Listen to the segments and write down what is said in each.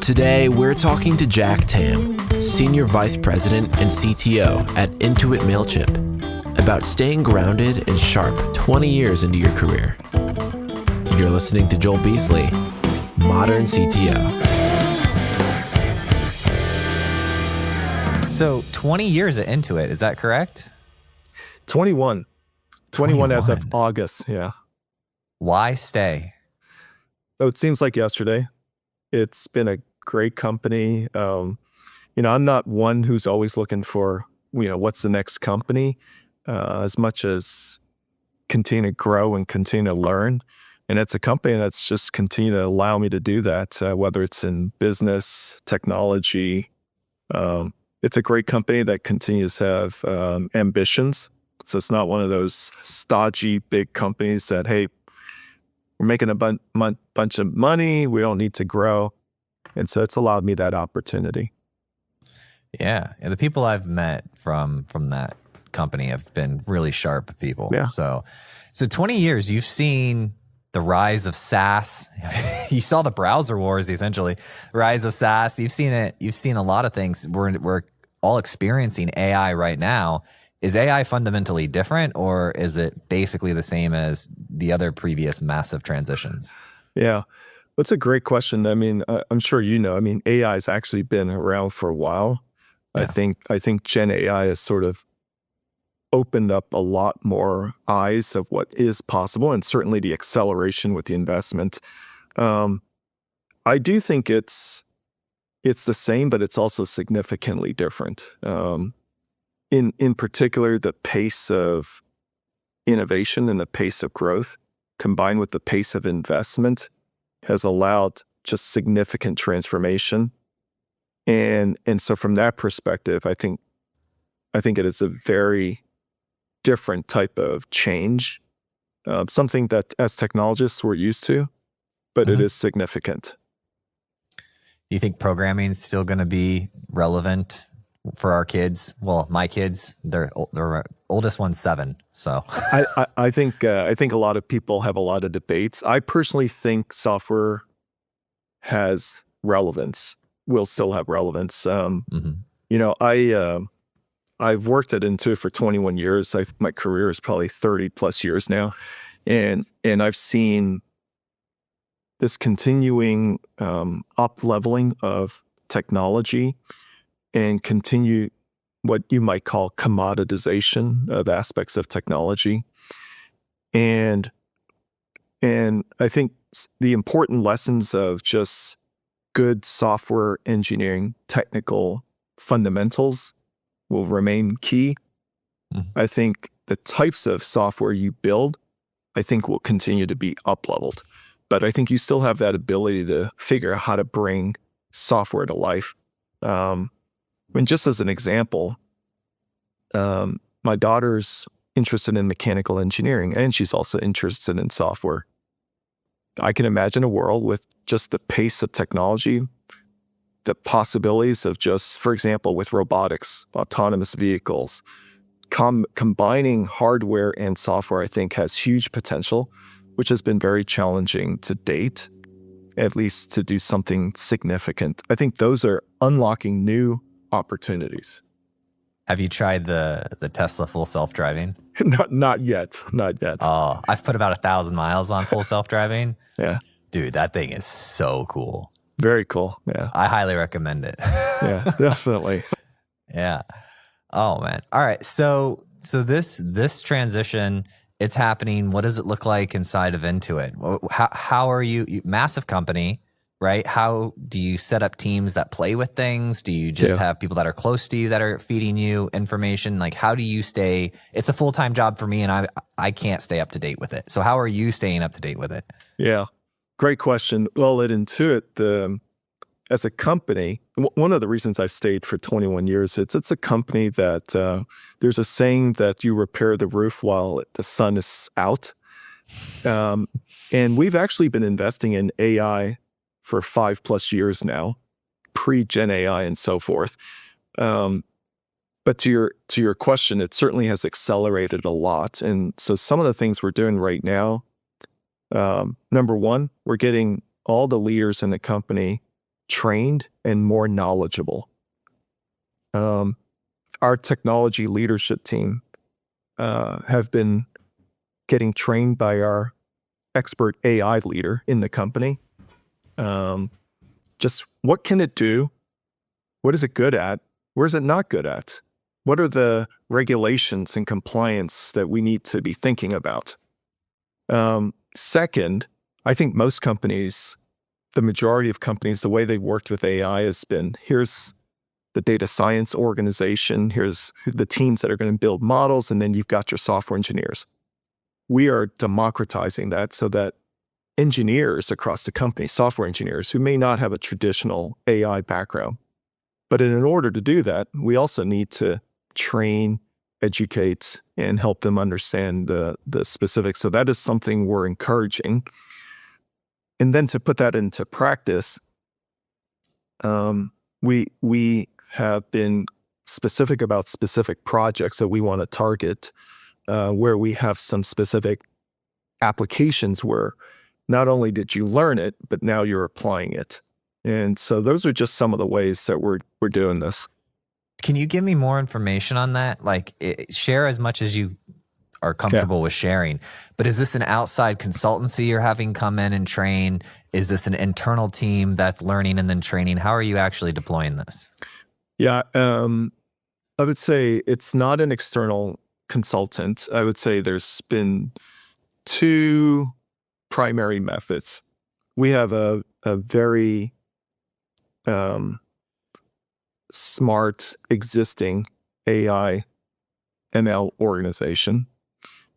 Today, we're talking to Jack Tam, Senior Vice President and CTO at Intuit Mailchimp, about staying grounded and sharp 20 years into your career. You're listening to Joel Beasley, Modern CTO. So 20 years at Intuit, is that correct? 21 as of August, yeah. Why stay? So it seems like yesterday. It's been a great company. I'm not one who's always looking for, what's the next company, as much as continue to grow and continue to learn. And it's a company that's just continue to allow me to do that, whether it's in business, technology. It's a great company that continues to have ambitions. So it's not one of those stodgy big companies that, hey, we're making a bunch of money, we don't need to grow. And so it's allowed me that opportunity. Yeah. And the people I've met from that company have been really sharp people. Yeah. So 20 years, you've seen the rise of SaaS. You saw the browser wars, essentially. Rise of SaaS. You've seen it. You've seen a lot of things. We're all experiencing AI right now. Is AI fundamentally different, or is it basically the same as the other previous massive transitions? Yeah, that's a great question. I mean, I'm sure AI has actually been around for a while. Yeah. I think Gen AI has sort of opened up a lot more eyes of what is possible, and certainly the acceleration with the investment. I do think it's the same, but it's also significantly different. In particular, the pace of innovation and the pace of growth combined with the pace of investment has allowed just significant transformation. And so from that perspective, I think it is a very different type of change, something that as technologists we're used to, but it is significant. Do you think programming is still going to be relevant for our kids? Well, my kids, their oldest one's 7. So I think a lot of people have a lot of debates. I personally think software has relevance, will still have relevance. I've worked at Intuit for 21 years. My career is probably 30 plus years now. And I've seen this continuing up-leveling of technology and continue what you might call commoditization of aspects of technology. And I think the important lessons of just good software engineering, technical fundamentals will remain key. I think the types of software you build, I think will continue to be up-leveled. But I think you still have that ability to figure out how to bring software to life. And just as an example, my daughter's interested in mechanical engineering, and she's also interested in software. I can imagine a world with just the pace of technology, the possibilities of just, for example, with robotics, autonomous vehicles, combining hardware and software, I think has huge potential, which has been very challenging to date, at least to do something significant. I think those are unlocking new opportunities. Have you tried the Tesla full self-driving? Not yet. Oh, I've put about 1,000 miles on full self-driving. Yeah. Dude, that thing is so cool. Very cool. Yeah. I highly recommend it. Yeah, definitely. Yeah. Oh man. All right. So this transition, it's happening. What does it look like inside of Intuit? How are you massive company, right? How do you set up teams that play with things? Do you just have people that are close to you that are feeding you information? Like, how do you stay? It's a full-time job for me, and I can't stay up to date with it. So how are you staying up to date with it? Yeah, great question. Well, at Intuit, as a company, one of the reasons I've stayed for 21 years, it's a company that there's a saying that you repair the roof while the sun is out. And we've actually been investing in AI for 5+ years now, pre-Gen AI and so forth. But to your question, it certainly has accelerated a lot. And so some of the things we're doing right now, number one, we're getting all the leaders in the company trained and more knowledgeable. Our technology leadership team have been getting trained by our expert AI leader in the company. Just what can it do? What is it good at? Where is it not good at? What are the regulations and compliance that we need to be thinking about? Second, I think most companies, the majority of companies, the way they've worked with AI has been, here's the data science organization, here's the teams that are going to build models, and then you've got your software engineers. We are democratizing that so that engineers across the company, software engineers who may not have a traditional AI background, but in order to do that, we also need to train, educate, and help them understand the specifics. So that is something we're encouraging. And then to put that into practice, we have been specific about specific projects that we want to target, where we have some specific applications where not only did you learn it, but now you're applying it. And so those are just some of the ways that we're doing this. Can you give me more information on that? Like, share as much as you are comfortable with sharing. But is this an outside consultancy you're having come in and train? Is this an internal team that's learning and then training? How are you actually deploying this? Yeah, I would say it's not an external consultant. I would say there's been two primary methods. We have a very smart existing AI ML organization.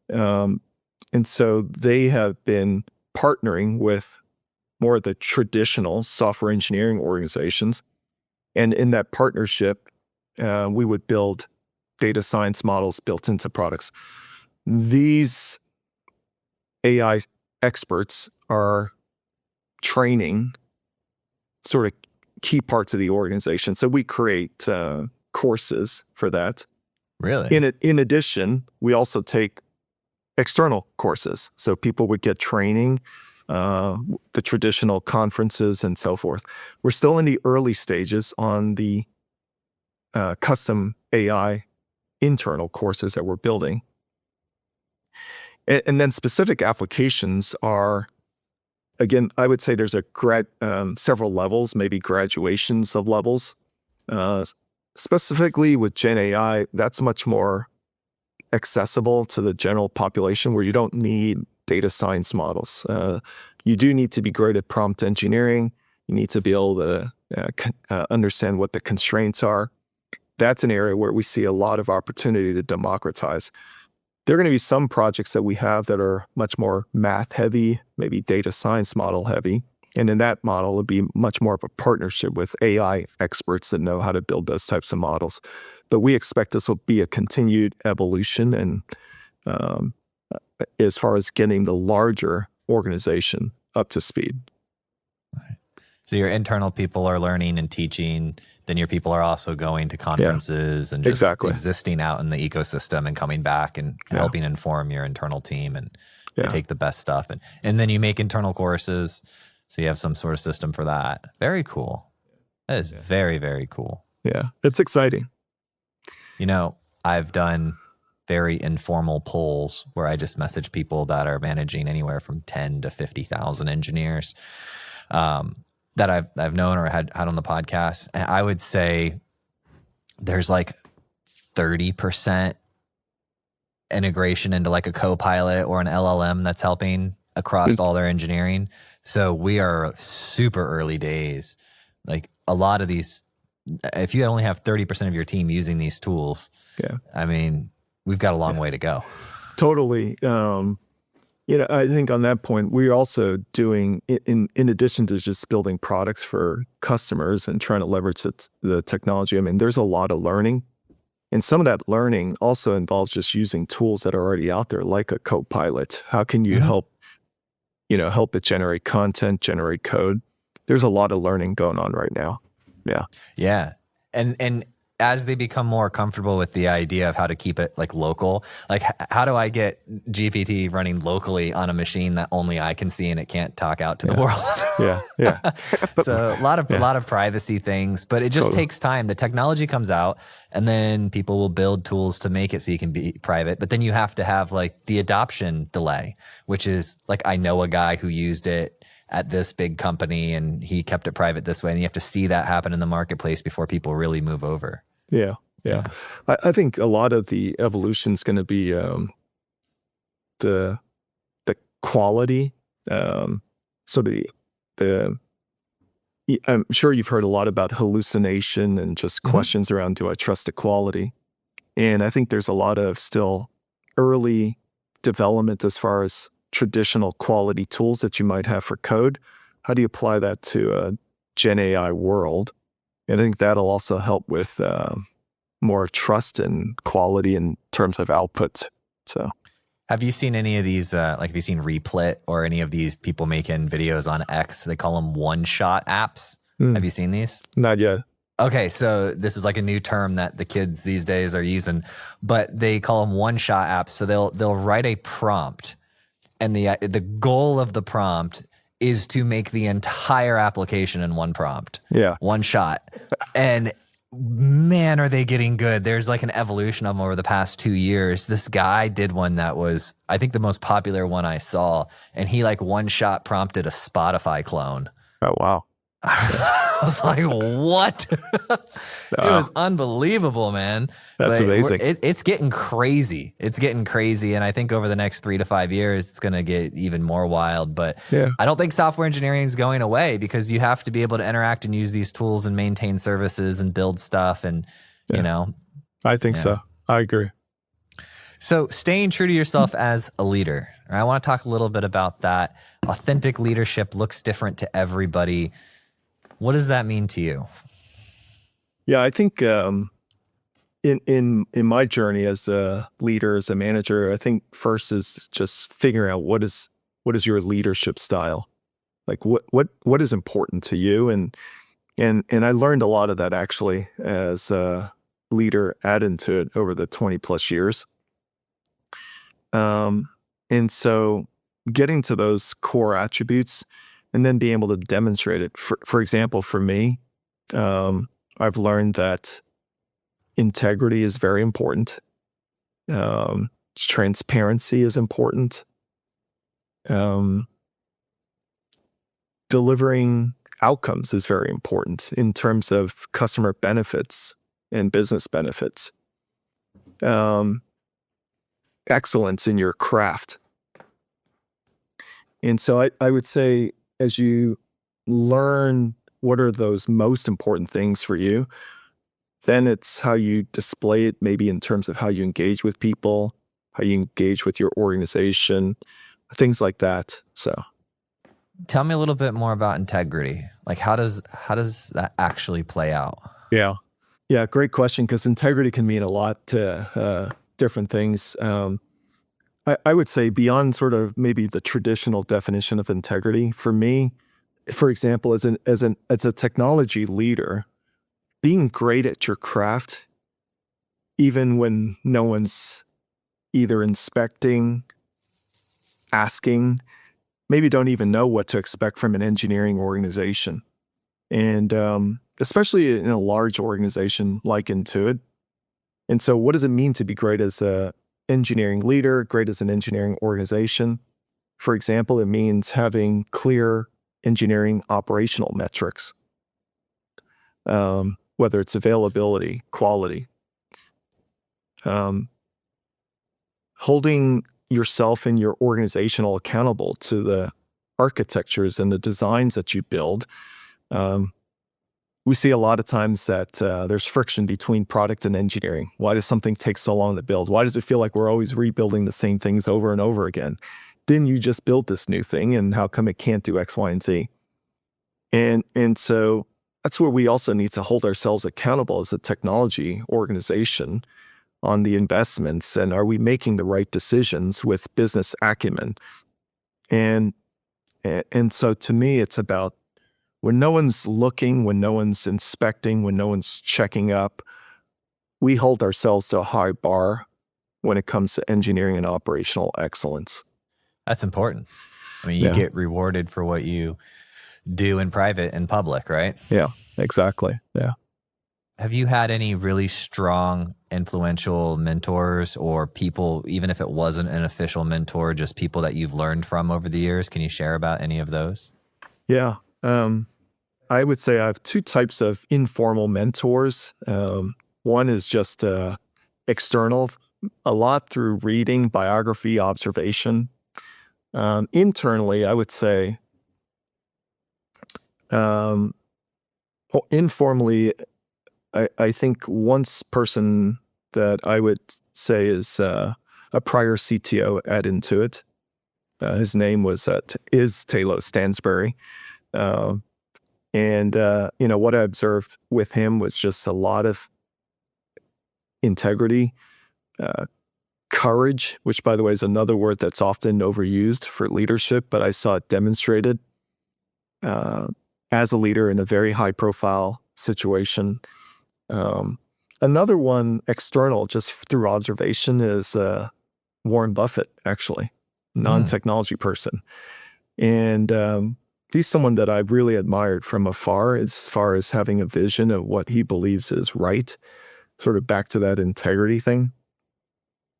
And so they have been partnering with more of the traditional software engineering organizations. And in that partnership, we would build data science models built into products. These AI experts are training sort of key parts of the organization. So we create courses for that. Really? In addition, we also take external courses. So people would get training, the traditional conferences and so forth. We're still in the early stages on the custom AI internal courses that we're building. And then specific applications are, again, I would say there's several levels, maybe graduations of levels. Specifically with Gen AI, that's much more accessible to the general population where you don't need data science models. You do need to be great at prompt engineering. You need to be able to understand what the constraints are. That's an area where we see a lot of opportunity to democratize. There are going to be some projects that we have that are much more math heavy, maybe data science model heavy. And in that model, it'll be much more of a partnership with AI experts that know how to build those types of models. But we expect this will be a continued evolution and as far as getting the larger organization up to speed. So your internal people are learning and teaching, then your people are also going to conferences and just existing out in the ecosystem and coming back and helping inform your internal team and take the best stuff. And then you make internal courses, so you have some sort of system for that. Very cool. That is very, very cool. Yeah, it's exciting. You know, I've done very informal polls where I just message people that are managing anywhere from 10 to 50,000 engineers that I've known or had on the podcast. And I would say there's like 30% integration into like a Copilot or an LLM that's helping across all their engineering. So we are super early days. Like a lot of these, if you only have 30% of your team using these tools, I mean, we've got a long way to go. Totally. I think on that point, we're also doing, in addition to just building products for customers and trying to leverage the technology, I mean, there's a lot of learning. And some of that learning also involves just using tools that are already out there, like a Copilot. How can you help it generate content, generate code? There's a lot of learning going on right now. Yeah. Yeah. And as they become more comfortable with the idea of how to keep it like local, like how do I get GPT running locally on a machine that only I can see and it can't talk out to the world? Yeah. So a lot of privacy things, but it just takes time. The technology comes out and then people will build tools to make it so you can be private. But then you have to have like the adoption delay, which is like, I know a guy who used it at this big company and he kept it private this way. And you have to see that happen in the marketplace before people really move over. Yeah. I think a lot of the evolution is going to be the quality. So I'm sure you've heard a lot about hallucination and just questions around, do I trust the quality? And I think there's a lot of still early development as far as traditional quality tools that you might have for code. How do you apply that to a Gen AI world? And I think that'll also help with more trust and quality in terms of output. So, have you seen any of these, have you seen Replit or any of these people making videos on X? They call them one-shot apps. Have you seen these? Not yet. Okay, so this is like a new term that the kids these days are using, but they call them one-shot apps. So they'll write a prompt, and the goal of the prompt is to make the entire application in one prompt. Yeah. One shot. And man, are they getting good. There's like an evolution of them over the past 2 years. This guy did one that was, I think, the most popular one I saw. And he like one shot prompted a Spotify clone. Oh, wow. I was like, what? It was unbelievable, man. That's amazing. It's getting crazy. It's getting crazy. And I think over the next 3 to 5 years, it's going to get even more wild. But I don't think software engineering is going away because you have to be able to interact and use these tools and maintain services and build stuff. And, you know. I think so. I agree. So staying true to yourself as a leader. I want to talk a little bit about that. Authentic leadership looks different to everybody. What does that mean to you? Yeah, I think in my journey as a leader, as a manager, I think first is just figuring out what is your leadership style, like what is important to you, and I learned a lot of that actually as a leader at Intuit over the 20 plus years. And so getting to those core attributes and then being able to demonstrate it. For example, for me, I've learned that integrity is very important. Transparency is important. Delivering outcomes is very important in terms of customer benefits and business benefits. Excellence in your craft. And so I would say, as you learn what are those most important things for you, then it's how you display it, maybe in terms of how you engage with people, how you engage with your organization, things like that. So tell me a little bit more about integrity. Like how does that actually play out? Yeah, great question, because integrity can mean a lot to different things. I would say beyond sort of maybe the traditional definition of integrity, for me, for example, as a technology leader, being great at your craft, even when no one's either inspecting, asking, maybe don't even know what to expect from an engineering organization. And especially in a large organization like Intuit. And so what does it mean to be great as a engineering leader, great as an engineering organization? For example, it means having clear engineering operational metrics, whether it's availability, quality, holding yourself and your organizational accountable to the architectures and the designs that you build. We see a lot of times that there's friction between product and engineering. Why does something take so long to build? Why does it feel like we're always rebuilding the same things over and over again? Didn't you just build this new thing, and how come it can't do X, Y, and Z? And so that's where we also need to hold ourselves accountable as a technology organization on the investments, and are we making the right decisions with business acumen? And so to me, it's about when no one's looking, when no one's inspecting, when no one's checking up, we hold ourselves to a high bar when it comes to engineering and operational excellence. That's important. I mean, you get rewarded for what you do in private and public, right? Yeah, exactly. Yeah. Have you had any really strong, influential mentors or people, even if it wasn't an official mentor, just people that you've learned from over the years? Can you share about any of those? Yeah. I would say I have two types of informal mentors. One is just external, a lot through reading, biography, observation. Internally, I would say informally, I think one person that I would say is a prior CTO at Intuit. His name is Taylor Stansberry. What I observed with him was just a lot of integrity, courage, which, by the way, is another word that's often overused for leadership, but I saw it demonstrated as a leader in a very high-profile situation. Another one, external, just through observation, is Warren Buffett, actually, non-technology person. And he's someone that I've really admired from afar as far as having a vision of what he believes is right, sort of back to that integrity thing.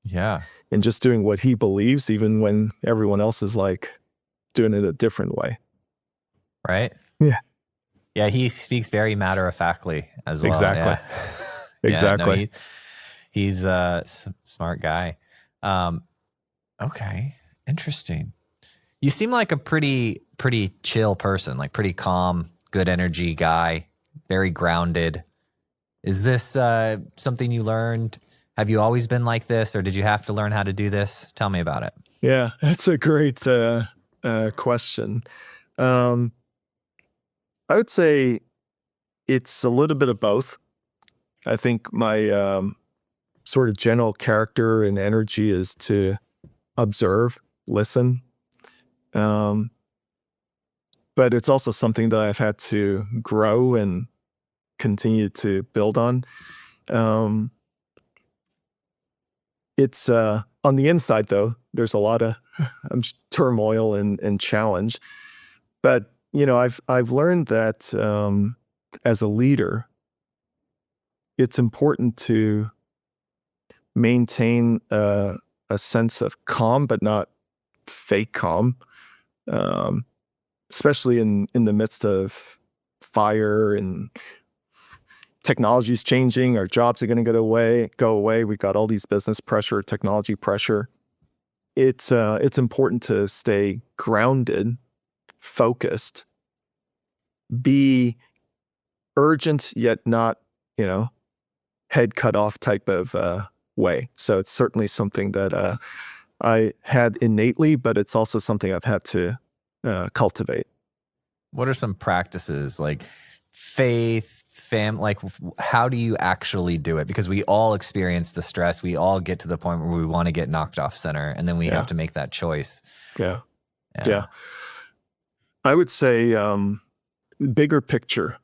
Yeah. And just doing what he believes, even when everyone else is like doing it a different way. Right? Yeah. Yeah, he speaks very matter-of-factly as well. Exactly. Yeah. Exactly. Yeah, no, he's a smart guy. Okay, interesting. You seem like a pretty chill person, like pretty calm, good energy guy, very grounded. Is this something you learned? Have you always been like this, or did you have to learn how to do this? Tell me about it. Yeah, that's a great question. I would say it's a little bit of both. I think my sort of general character and energy is to observe, listen. But it's also something that I've had to grow and continue to build on. It's on the inside, though, there's a lot of turmoil and challenge. But, I've learned that as a leader, it's important to maintain a sense of calm, but not fake calm, especially in the midst of fire and technology is changing. Our jobs are going to go away. We've got all these business pressure, technology pressure. It's important to stay grounded, focused, be urgent yet not, head cut off type of way. So it's certainly something that I had innately, but it's also something I've had to cultivate. What are some practices like faith, like how do you actually do it? Because we all experience the stress. We all get to the point where we want to get knocked off center, and then we have to make that choice. Yeah. I would say bigger picture,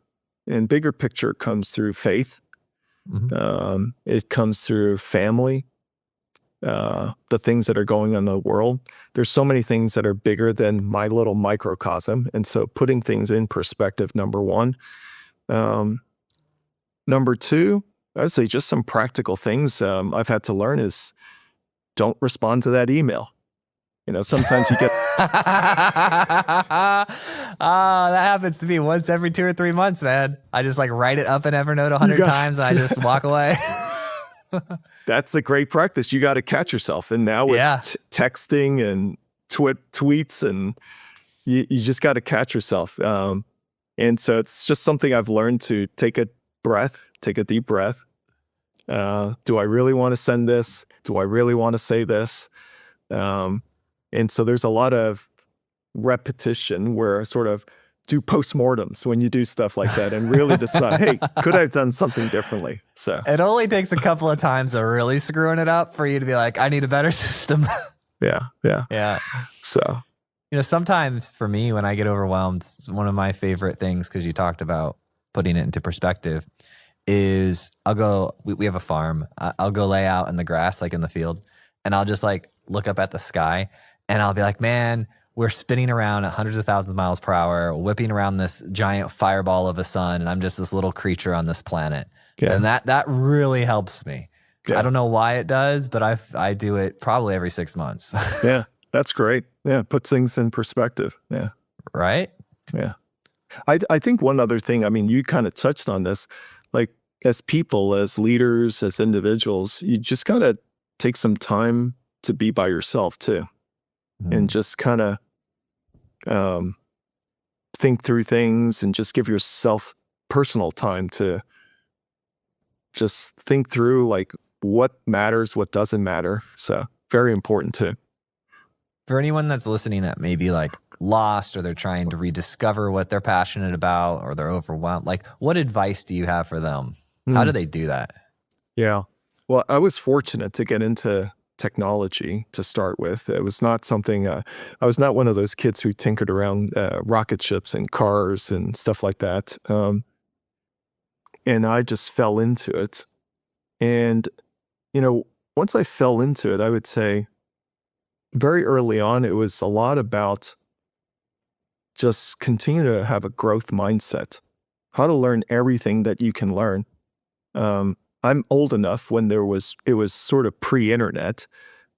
and bigger picture comes through faith. Mm-hmm. It comes through family, the things that are going on in the world. There's so many things that are bigger than my little microcosm. And so putting things in perspective, number one. Number two, I'd say just some practical things I've had to learn is don't respond to that email. Sometimes you get... that happens to me once every 2 or 3 months, man. I just write it up in Evernote 100 times and I just walk away. That's a great practice. You got to catch yourself. And now with texting and tweets, and you just got to catch yourself. And so it's just something I've learned to take a deep breath. Do I really want to send this? Do I really want to say this? And so there's a lot of repetition where I sort of do postmortems when you do stuff like that and really decide, hey, could I have done something differently? So it only takes a couple of times of really screwing it up for you to be like, I need a better system. Yeah. So, sometimes for me, when I get overwhelmed, one of my favorite things, because you talked about putting it into perspective, is I'll go, we have a farm. I'll go lay out in the grass, like in the field, and I'll just like look up at the sky and I'll be like, man, we're spinning around at hundreds of thousands of miles per hour, whipping around this giant fireball of a sun. And I'm just this little creature on this planet. Yeah. And that really helps me. Yeah. I don't know why it does, but I do it probably every 6 months. Yeah, that's great. Yeah, puts things in perspective. Yeah. Right? Yeah. I think one other thing, I mean, you kind of touched on this, like as people, as leaders, as individuals, you just got to take some time to be by yourself too. And just kind of think through things and just give yourself personal time to just think through like what matters, what doesn't matter. So very important too. For anyone that's listening that may be like lost or they're trying to rediscover what they're passionate about or they're overwhelmed, like what advice do you have for them? How do they do that? Yeah. Well, I was fortunate to get into technology to start with. It was not something, I was not one of those kids who tinkered around rocket ships and cars and stuff like that. And I just fell into it. And, you know, once I fell into it, I would say very early on, it was a lot about just continue to have a growth mindset, how to learn everything that you can learn. I'm old enough when it was sort of pre-internet,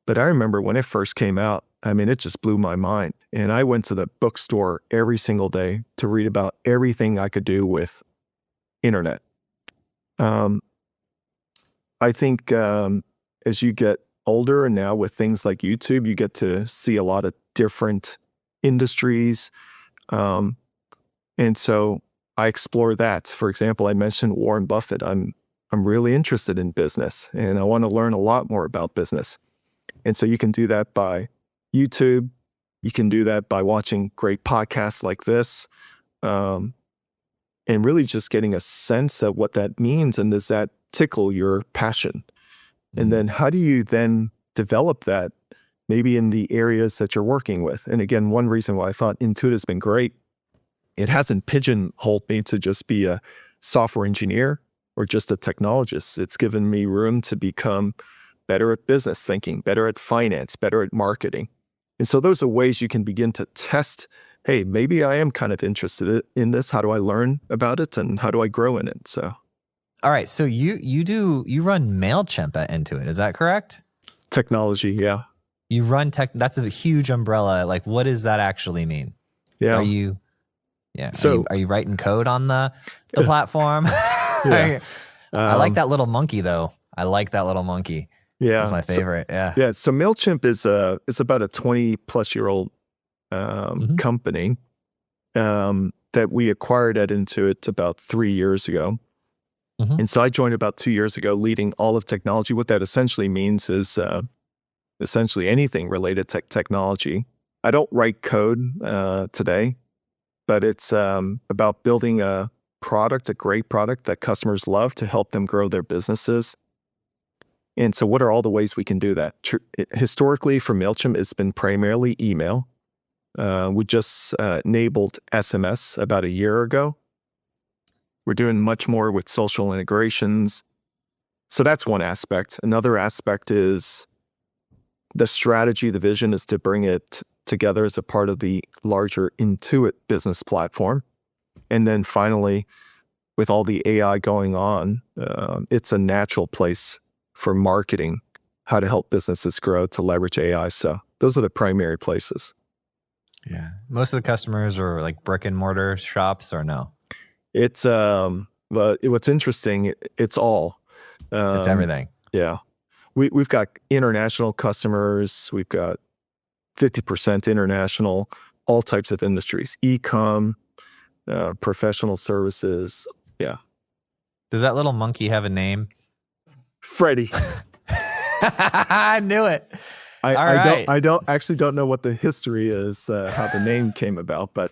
but I remember when it first came out, I mean, it just blew my mind. And I went to the bookstore every single day to read about everything I could do with internet. I think as you get older and now with things like YouTube, you get to see a lot of different industries. And so I explore that. For example, I mentioned Warren Buffett. I'm really interested in business and I want to learn a lot more about business. And so you can do that by YouTube. You can do that by watching great podcasts like this, and really just getting a sense of what that means. And does that tickle your passion? And then how do you then develop that maybe in the areas that you're working with? And again, one reason why I thought Intuit has been great, it hasn't pigeonholed me to just be a software engineer or just a technologist. It's given me room to become better at business thinking, better at finance, better at marketing. And so those are ways you can begin to test, hey, maybe I am kind of interested in this. How do I learn about it and how do I grow in it? So, all right. So you run Mailchimp at Intuit, is that correct? Technology, yeah. You run that's a huge umbrella. Like, what does that actually mean? Yeah. So are you writing code on the platform? Yeah. I like that little monkey though. I like that little monkey. Yeah. It's my favorite. Yeah. So Mailchimp is about a 20-plus-year-old company that we acquired at Intuit about 3 years ago. And so I joined about 2 years ago, leading all of technology. What that essentially means is essentially anything related to technology. I don't write code today, but it's about building a great product that customers love to help them grow their businesses. And so what are all the ways we can do that? Historically, for Mailchimp, it's been primarily email. We just enabled SMS about a year ago. We're doing much more with social integrations. So that's one aspect. Another aspect is the strategy, the vision is to bring it together as a part of the larger Intuit business platform. And then finally, with all the AI going on, it's a natural place for marketing, how to help businesses grow to leverage AI. So those are the primary places. Yeah. Most of the customers are like brick and mortar shops or no? It's, but what's interesting, it's all. It's everything. Yeah. We've got international customers. We've got 50% international, all types of industries, e-com, professional services. Yeah. Does that little monkey have a name? Freddie. I knew it. I don't know what the history is, how the name came about, but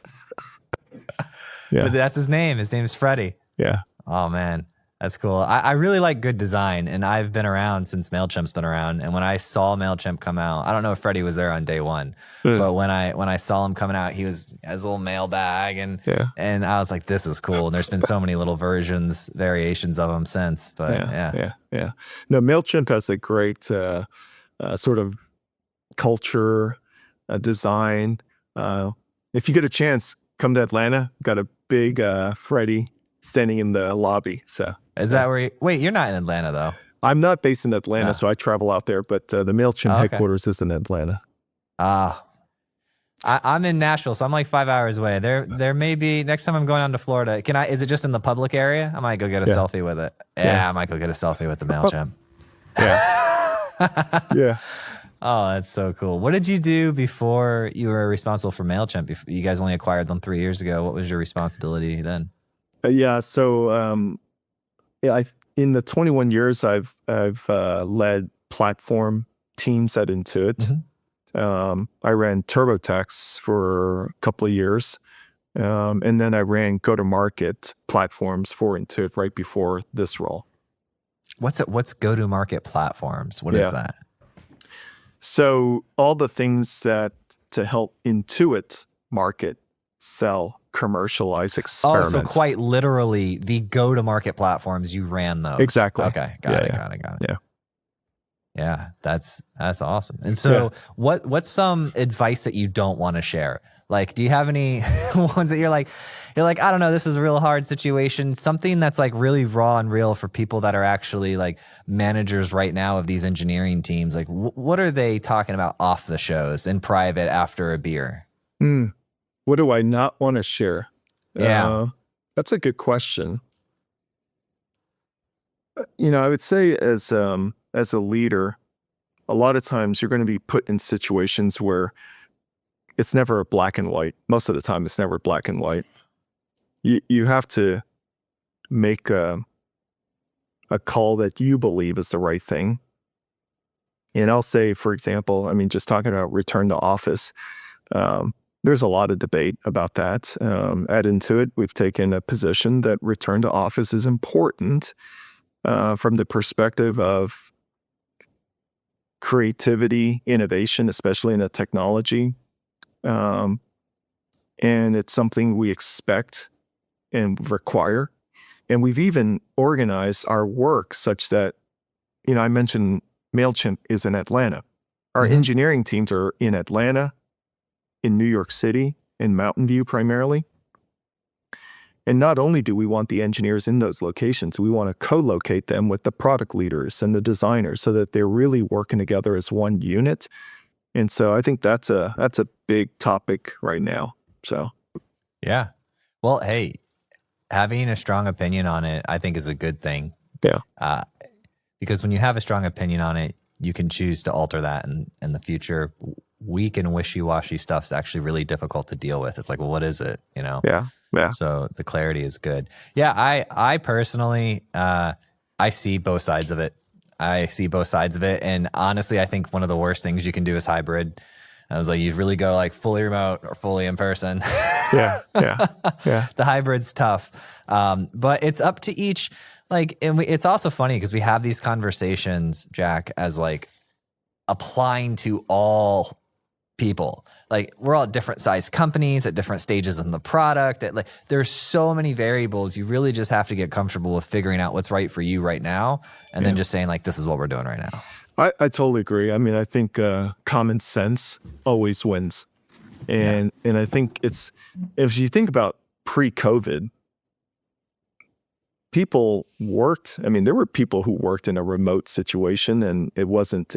yeah. But that's his name. His name is Freddie. Yeah. Oh man. That's cool. I really like good design, and I've been around since Mailchimp's been around. And when I saw Mailchimp come out, I don't know if Freddie was there on day one, but when I saw him coming out, he has a little mail bag, and I was like, this is cool. And there's been so many little variations of them since. But yeah. No, Mailchimp has a great sort of culture, design. If you get a chance, come to Atlanta. Got a big Freddie standing in the lobby. So is that where wait, you're not in Atlanta though? I'm not based in Atlanta, so I travel out there, but the Mailchimp headquarters is in Atlanta. I'm in Nashville, so I'm like 5 hours away. There may be, next time I'm going down to Florida, is it just in the public area? I might go get a selfie with it. I might go get a selfie with the Mailchimp. Yeah. Oh, that's so cool. What did you do before you were responsible for Mailchimp? You guys only acquired them 3 years ago. What was your responsibility then? So in the 21 years I've led platform teams at Intuit. I ran TurboTax for a couple of years, and then I ran go-to-market platforms for Intuit right before this role. What's go-to-market platforms? What is that? So all the things that to help Intuit market, sell, commercialize, experiment. Oh, so quite literally the go-to-market platforms, you ran those. Exactly. Okay, got it. Yeah, that's awesome. And so what's some advice that you don't want to share? Like, do you have any ones that you're like, I don't know, this is a real hard situation, something that's like really raw and real for people that are actually like managers right now of these engineering teams? Like, what are they talking about off the shows in private after a beer? What do I not want to share? Yeah. That's a good question. I would say as a leader, a lot of times you're going to be put in situations where it's never black and white. Most of the time, it's never black and white. You have to make a call that you believe is the right thing. And I'll say, for example, just talking about return to office, there's a lot of debate about that. At Intuit, we've taken a position that return to office is important from the perspective of creativity, innovation, especially in a technology. And it's something we expect and require. And we've even organized our work such that, I mentioned Mailchimp is in Atlanta. Our engineering teams are in Atlanta, in New York City, in Mountain View primarily. And not only do we want the engineers in those locations, we want to co-locate them with the product leaders and the designers so that they're really working together as one unit. And so I think that's a big topic right now. So, yeah. Well, hey, having a strong opinion on it, I think is a good thing. Yeah. Because when you have a strong opinion on it, you can choose to alter that in the future. Weak and wishy-washy stuff's actually really difficult to deal with. It's like, well, what is it? Yeah. So the clarity is good. Yeah, I personally, I see both sides of it. And honestly, I think one of the worst things you can do is hybrid. I was like, you really go like fully remote or fully in person. Yeah. The hybrid's tough. But it's up to each, it's also funny because we have these conversations, Jack, as like applying to all people. Like, we're all at different size companies at different stages in the product. There's so many variables. You really just have to get comfortable with figuring out what's right for you right now, and then just saying like, this is what we're doing right now. I totally agree. I think common sense always wins. And I think if you think about pre-COVID, people worked, there were people who worked in a remote situation and it wasn't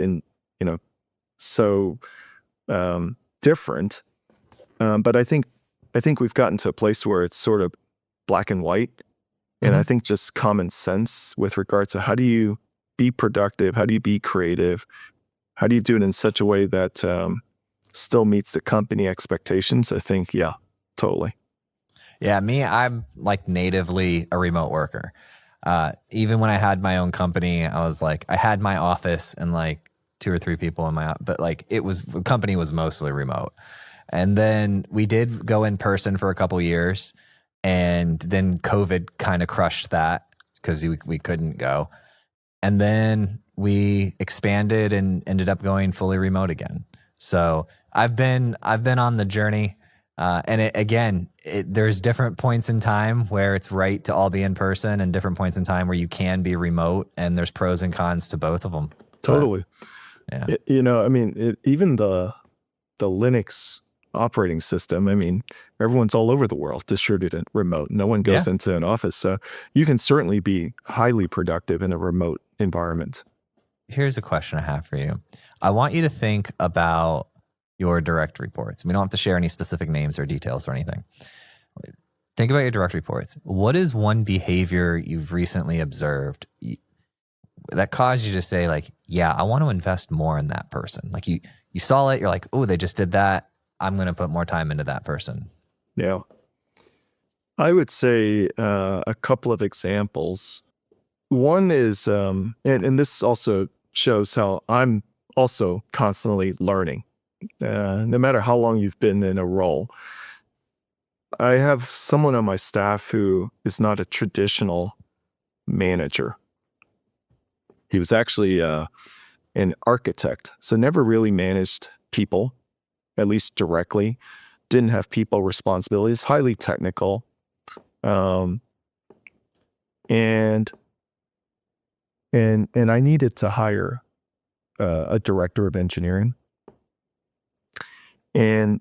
so different. But I think we've gotten to a place where it's sort of black and white. And I think just common sense with regards to how do you be productive? How do you be creative? How do you do it in such a way that still meets the company expectations? I think, yeah, totally. Yeah, I'm like natively a remote worker. Even when I had my own company, I was like, I had my office and like 2 or 3 people in my, but like the company was mostly remote. And then we did go in person for a couple years, and then COVID kind of crushed that. because we couldn't go. And then we expanded and ended up going fully remote again. So I've been on the journey. And there's different points in time where it's right to all be in person and different points in time where you can be remote, and there's pros and cons to both of them. Totally. But, yeah. Even the Linux operating system, everyone's all over the world distributed remote. No one goes into an office. So you can certainly be highly productive in a remote environment. Here's a question I have for you. I want you to think about your direct reports. We don't have to share any specific names or details or anything. Think about your direct reports. What is one behavior you've recently observed that caused you to say, like, yeah, I want to invest more in that person? Like you saw it, you're like, oh, they just did that. I'm going to put more time into that person. Yeah. I would say a couple of examples. One is, and this also shows how I'm also constantly learning. No matter how long you've been in a role. I have someone on my staff who is not a traditional manager. He was actually an architect, so never really managed people, at least directly. Didn't have people responsibilities, highly technical. And I needed to hire a director of engineering. And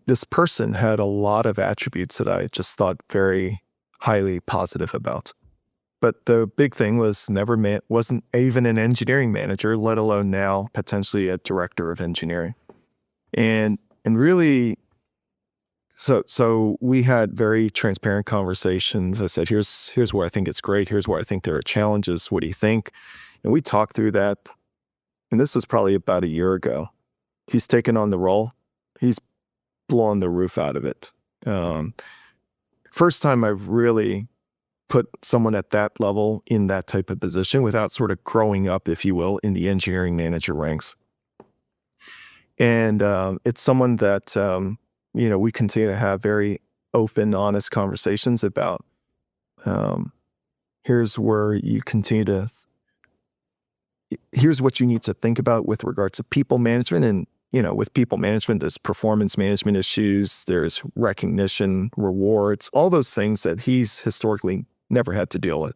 this person had a lot of attributes that I just thought very highly positive about. But the big thing was wasn't even an engineering manager, let alone now potentially a director of engineering. And really, so we had very transparent conversations. I said, here's where I think it's great. Here's where I think there are challenges. What do you think? And we talked through that. And this was probably about a year ago. He's taken on the role. He's blown the roof out of it. First time I've really put someone at that level in that type of position without sort of growing up, if you will, in the engineering manager ranks. And it's someone that, we continue to have very open, honest conversations about. Here's where you continue to, here's what you need to think about with regards to people management. And with people management, there's performance management issues, there's recognition, rewards, all those things that he's historically never had to deal with.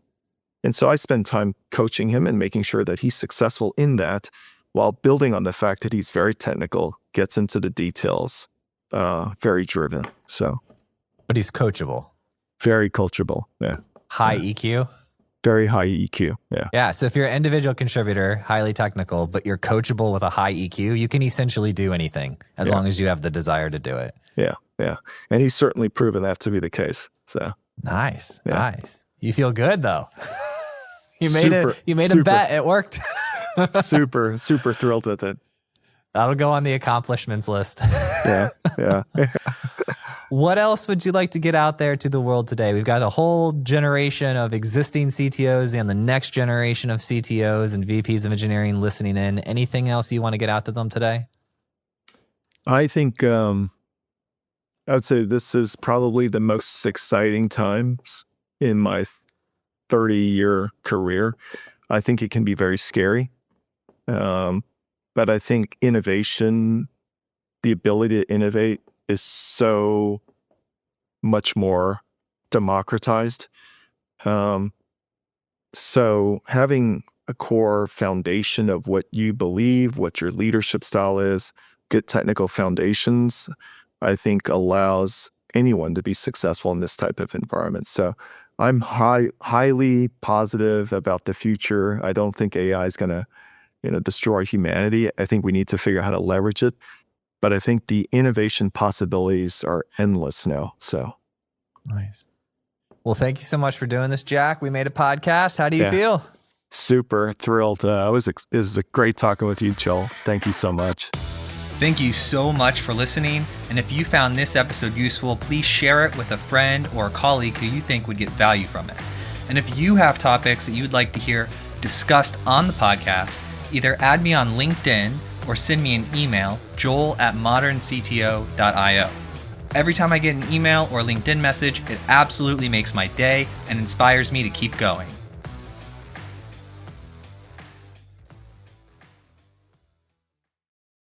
And so I spend time coaching him and making sure that he's successful in that while building on the fact that he's very technical, gets into the details, very driven. But he's coachable. Very coachable. Yeah. High EQ. Very high EQ. Yeah. Yeah. So if you're an individual contributor, highly technical, but you're coachable with a high EQ, you can essentially do anything as long as you have the desire to do it. Yeah. Yeah. And he's certainly proven that to be the case. So nice. Yeah. Nice. You feel good though. You made a bet. It worked. super thrilled with it. That'll go on the accomplishments list. Yeah. What else would you like to get out there to the world today? We've got a whole generation of existing CTOs and the next generation of CTOs and VPs of engineering listening in. Anything else you want to get out to them today? I think I would say this is probably the most exciting times in my 30-year career. I think it can be very scary. But I think innovation, the ability to innovate, is so much more democratized. So having a core foundation of what you believe, what your leadership style is, good technical foundations, I think allows anyone to be successful in this type of environment. So I'm highly positive about the future. I don't think AI is going to destroy humanity. I think we need to figure out how to leverage it. But I think the innovation possibilities are endless now. So nice. Well, thank you so much for doing this, Jack. We made a podcast. How do you feel? Super thrilled. It was a great talking with you, Joel. Thank you so much. Thank you so much for listening. And if you found this episode useful, please share it with a friend or a colleague who you think would get value from it. And if you have topics that you'd like to hear discussed on the podcast, either add me on LinkedIn or send me an email, joel@moderncto.io. Every time I get an email or LinkedIn message, it absolutely makes my day and inspires me to keep going.